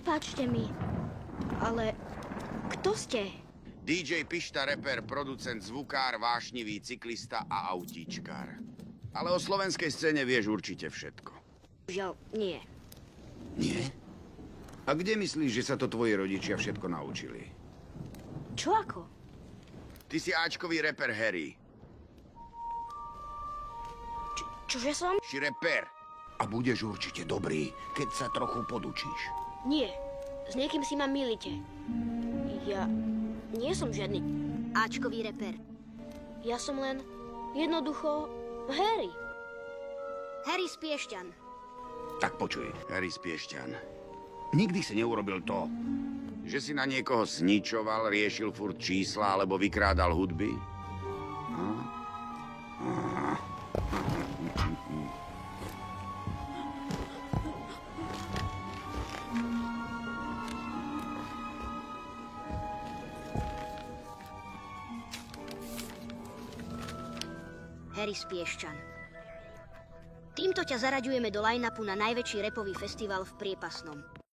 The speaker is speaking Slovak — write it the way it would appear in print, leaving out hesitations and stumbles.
Prepáčte mi, ale kto ste? DJ Pišta, reper, producent, zvukár, vášnivý, cyklista a autíčkár. Ale o slovenskej scéne vieš určite všetko. Žiaľ, nie. Nie? A kde myslíš, že sa to tvoji rodičia všetko naučili? Čo ako? Ty si áčkový reper Harry. Čože som? Si reper. A budeš určite dobrý, keď sa trochu podučíš. Nie. S niekým si ma milíte. Ja nie som žiadny áčkový reper. Ja som len jednoducho Harry. Harry z Piešťan. Tak počuj, Harry z Piešťan. Nikdy si neurobil to, že si na niekoho sničoval, riešil furt čísla alebo vykrádal hudby? Harry z Piešťan. Týmto ťa zaraďujeme do line-upu na najväčší rapový festival v Priepasnom.